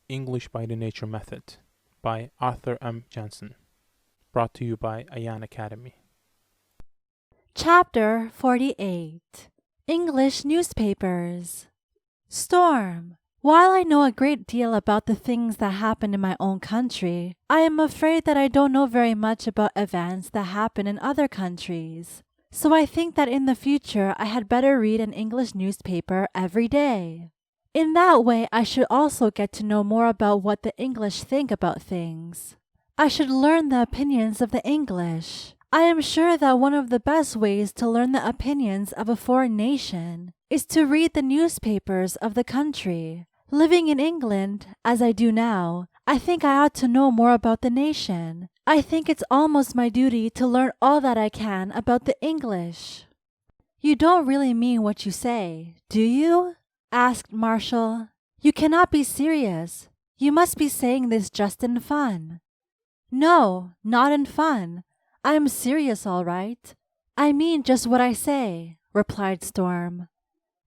English by the Nature Method by Arthur M. Jensen. Brought to you by Ayan Academy. Chapter 48 English Newspapers. Storm. While I know a great deal about the things that happen in my own country, I am afraid that I don't know very much about events that happen in other countries. So I think that in the future I had better read an English newspaper every day. In that way, I should also get to know more about what the English think about things. I should learn the opinions of the English. I am sure that one of the best ways to learn the opinions of a foreign nation is to read the newspapers of the country. Living in England, as I do now, I think I ought to know more about the nation. I think it's almost my duty to learn all that I can about the English. You don't really mean what you say, do you? Asked Marshall. You cannot be serious. You must be saying this just in fun. No, not in fun. I am serious, all right. I mean just what I say, replied Storm.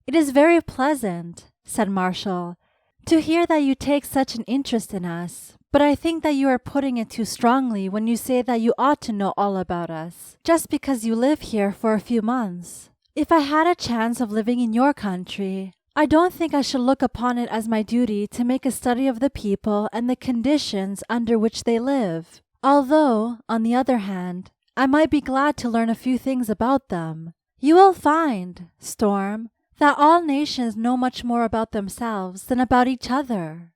It is very pleasant, said Marshall, to hear that you take such an interest in us, but I think that you are putting it too strongly when you say that you ought to know all about us, just because you live here for a few months. If I had a chance of living in your country, I don't think I should look upon it as my duty to make a study of the people and the conditions under which they live, although, on the other hand, I might be glad to learn a few things about them. You will find, Storm, that all nations know much more about themselves than about each other.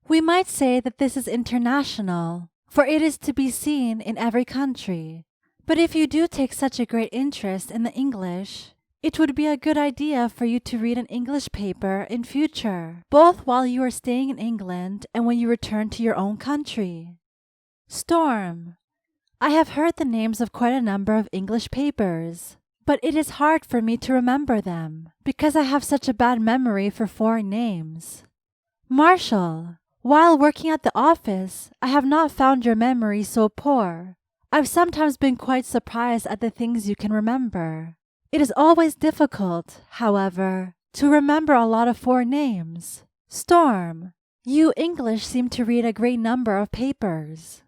We might say that this is international, for it is to be seen in every country. But if you do take such a great interest in the English, it would be a good idea for you to read an English paper in future, both while you are staying in England and when you return to your own country. Storm. I have heard the names of quite a number of English papers, but it is hard for me to remember them, because I have such a bad memory for foreign names. Marshall. While working at the office, I have not found your memory so poor. I've sometimes been quite surprised at the things you can remember. It is always difficult, however, to remember a lot of foreign names. Storm, you English seem to read a great number of papers.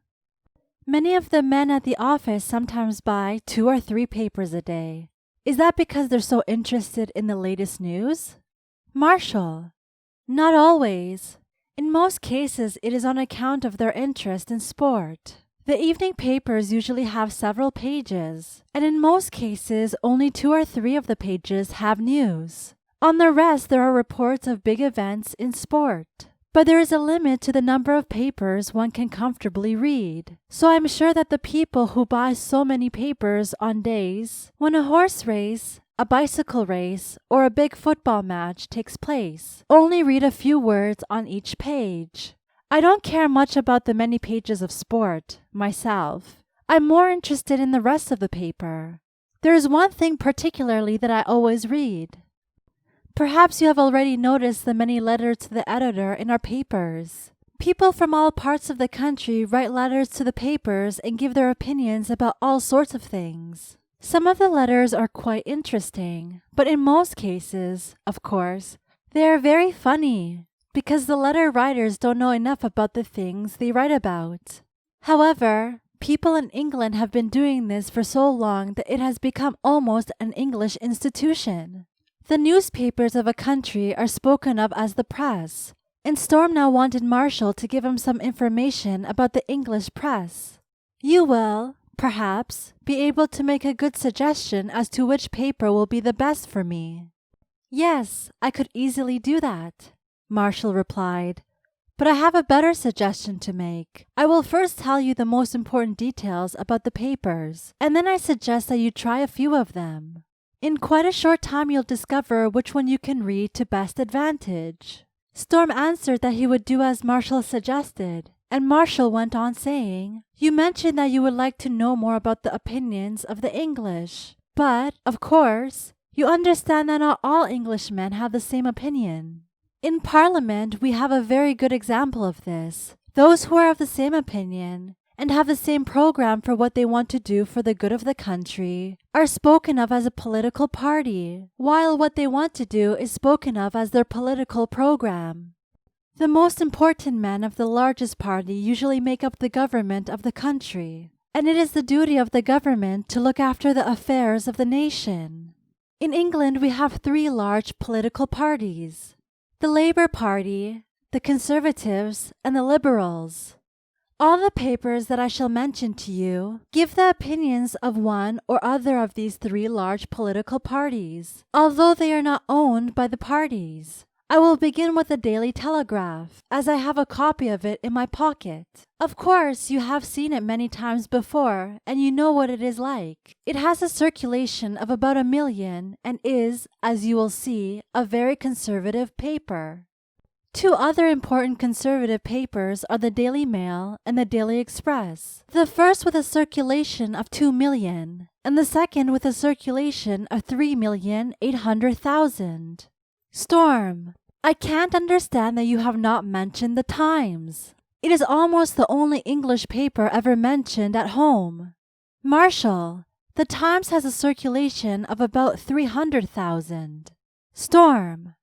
Many of the men at the office sometimes buy 2 or 3 papers a day. Is that because they're so interested in the latest news? Marshall, not always. In most cases, it is on account of their interest in sport. The evening papers usually have several pages, and in most cases, only 2 or 3 of the pages have news. On the rest, there are reports of big events in sport. But there is a limit to the number of papers one can comfortably read. So I'm sure that the people who buy so many papers on days when a horse race, a bicycle race, or a big football match takes place only read a few words on each page. I don't care much about the many pages of sport, myself. I'm more interested in the rest of the paper. There is one thing particularly that I always read. Perhaps you have already noticed the many letters to the editor in our papers. People from all parts of the country write letters to the papers and give their opinions about all sorts of things. Some of the letters are quite interesting, but in most cases, of course, they are very funny, because the letter writers don't know enough about the things they write about. However, people in England have been doing this for so long that it has become almost an English institution. The newspapers of a country are spoken of as the press, and Storm now wanted Marshall to give him some information about the English press. You will, perhaps, be able to make a good suggestion as to which paper will be the best for me. Yes, I could easily do that, Marshall replied. But I have a better suggestion to make. I will first tell you the most important details about the papers, and then I suggest that you try a few of them. In quite a short time you'll discover which one you can read to best advantage. Storm answered that he would do as Marshall suggested, and Marshall went on saying, You mentioned that you would like to know more about the opinions of the English, but, of course, you understand that not all Englishmen have the same opinion. In Parliament, we have a very good example of this. Those who are of the same opinion and have the same program for what they want to do for the good of the country are spoken of as a political party, while what they want to do is spoken of as their political program. The most important men of the largest party usually make up the government of the country, and it is the duty of the government to look after the affairs of the nation. In England, we have 3 large political parties: the Labour Party, the Conservatives, and the Liberals. All the papers that I shall mention to you give the opinions of one or other of these 3 large political parties, although they are not owned by the parties. I will begin with the Daily Telegraph, as I have a copy of it in my pocket. Of course, you have seen it many times before, and you know what it is like. It has a circulation of about 1 million and is, as you will see, a very conservative paper. 2 other important conservative papers are the Daily Mail and the Daily Express, the first with a circulation of 2 million, and the second with a circulation of 3,800,000. Storm. I can't understand that you have not mentioned the Times. It is almost the only English paper ever mentioned at home. Marshall. The Times has a circulation of about 300,000. Storm.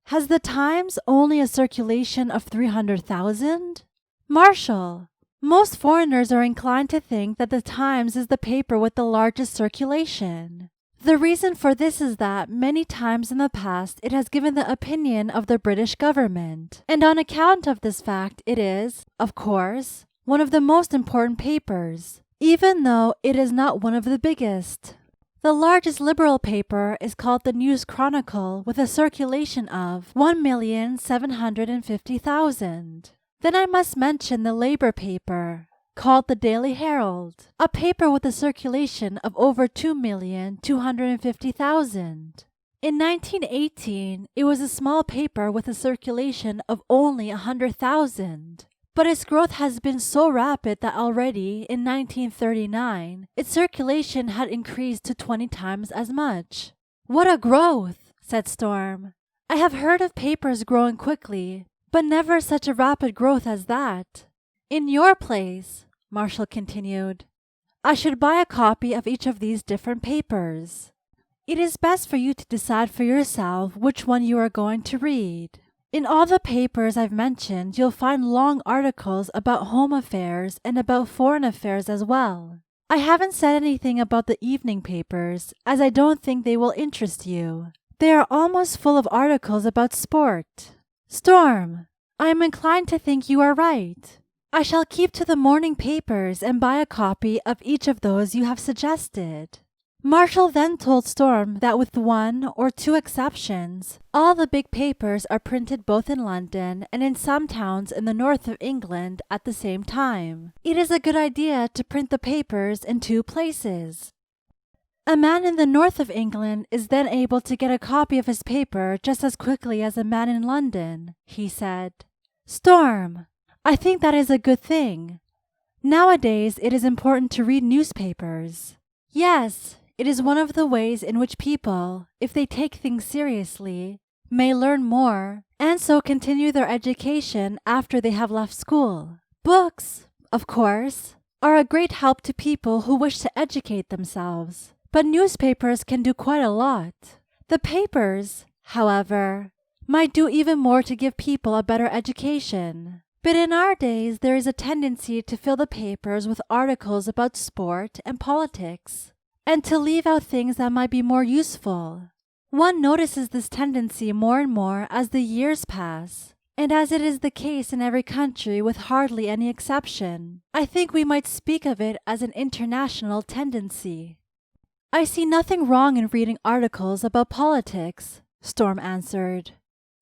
Has the Times only a circulation of 300,000? Marshall. Most foreigners are inclined to think that the Times is the paper with the largest circulation. The reason for this is that many times in the past it has given the opinion of the British government, and on account of this fact it is, of course, one of the most important papers, even though it is not one of the biggest. The largest Liberal paper is called the News Chronicle with a circulation of 1,750,000. Then I must mention the Labour paper, called the Daily Herald, a paper with a circulation of over 2,250,000. In 1918, it was a small paper with a circulation of only 100,000, but its growth has been so rapid that already, in 1939, its circulation had increased to 20 times as much. What a growth, said Storm. I have heard of papers growing quickly, but never such a rapid growth as that. In your place, Marshall continued, I should buy a copy of each of these different papers. It is best for you to decide for yourself which one you are going to read. In all the papers I've mentioned, you'll find long articles about home affairs and about foreign affairs as well. I haven't said anything about the evening papers, as I don't think they will interest you. They are almost full of articles about sport. Storm, I am inclined to think you are right. I shall keep to the morning papers and buy a copy of each of those you have suggested. Marshall then told Storm that with 1 or 2 exceptions, all the big papers are printed both in London and in some towns in the north of England at the same time. It is a good idea to print the papers in 2 places. A man in the north of England is then able to get a copy of his paper just as quickly as a man in London, he said. Storm, I think that is a good thing. Nowadays, it is important to read newspapers. Yes, it is one of the ways in which people, if they take things seriously, may learn more and so continue their education after they have left school. Books, of course, are a great help to people who wish to educate themselves, but newspapers can do quite a lot. The papers, however, might do even more to give people a better education. But in our days, there is a tendency to fill the papers with articles about sport and politics, and to leave out things that might be more useful. One notices this tendency more and more as the years pass, and as it is the case in every country with hardly any exception, I think we might speak of it as an international tendency. I see nothing wrong in reading articles about politics, Storm answered.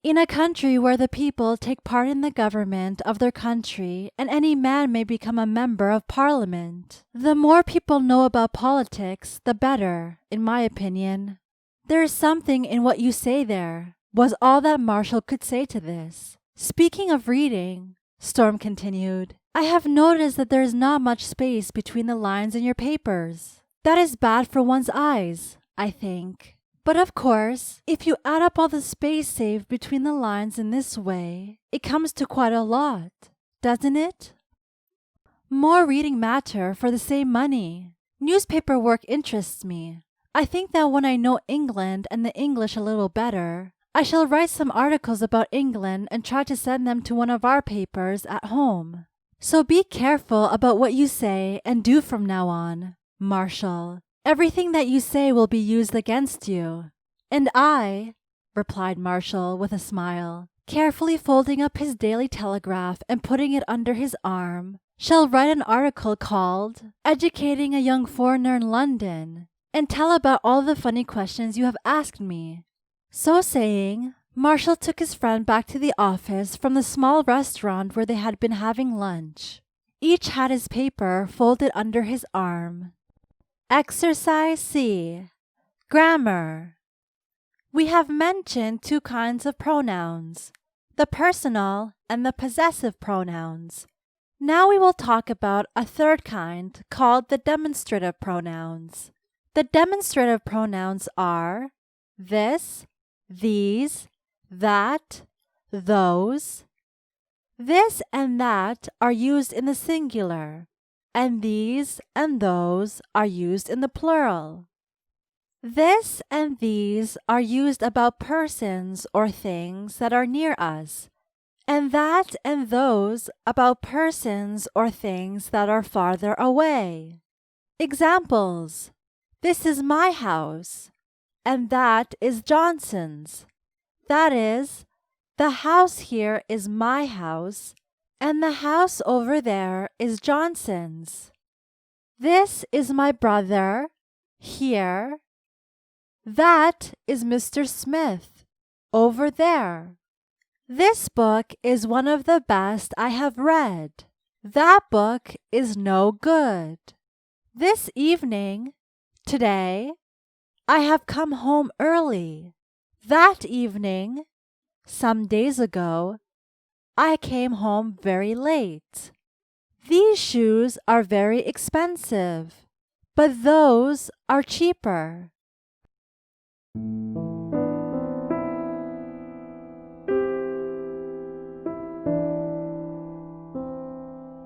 In a country where the people take part in the government of their country and any man may become a member of parliament, the more people know about politics, the better, in my opinion. There is something in what you say there, was all that Marshall could say to this. Speaking of reading, Storm continued, I have noticed that there is not much space between the lines in your papers. That is bad for one's eyes, I think. But of course, if you add up all the space saved between the lines in this way, it comes to quite a lot, doesn't it? More reading matter for the same money. Newspaper work interests me. I think that when I know England and the English a little better, I shall write some articles about England and try to send them to one of our papers at home. So be careful about what you say and do from now on, Marshall. Everything that you say will be used against you." "And I," replied Marshall with a smile, carefully folding up his Daily Telegraph and putting it under his arm, "shall write an article called 'Educating a Young Foreigner in London,' and tell about all the funny questions you have asked me." So saying, Marshall took his friend back to the office from the small restaurant where they had been having lunch. Each had his paper folded under his arm. Exercise C. Grammar. We have mentioned two kinds of pronouns, the personal and the possessive pronouns. Now we will talk about a third kind called the demonstrative pronouns. The demonstrative pronouns are this, these, that, those. This and that are used in the singular, and these and those are used in the plural. This and these are used about persons or things that are near us, and that and those about persons or things that are farther away. Examples: this is my house, and that is Johnson's. That is, the house here is my house, and the house over there is Johnson's. This is my brother, here. That is Mr. Smith, over there. This book is one of the best I have read. That book is no good. This evening, today, I have come home early. That evening, some days ago, I came home very late. These shoes are very expensive, but those are cheaper.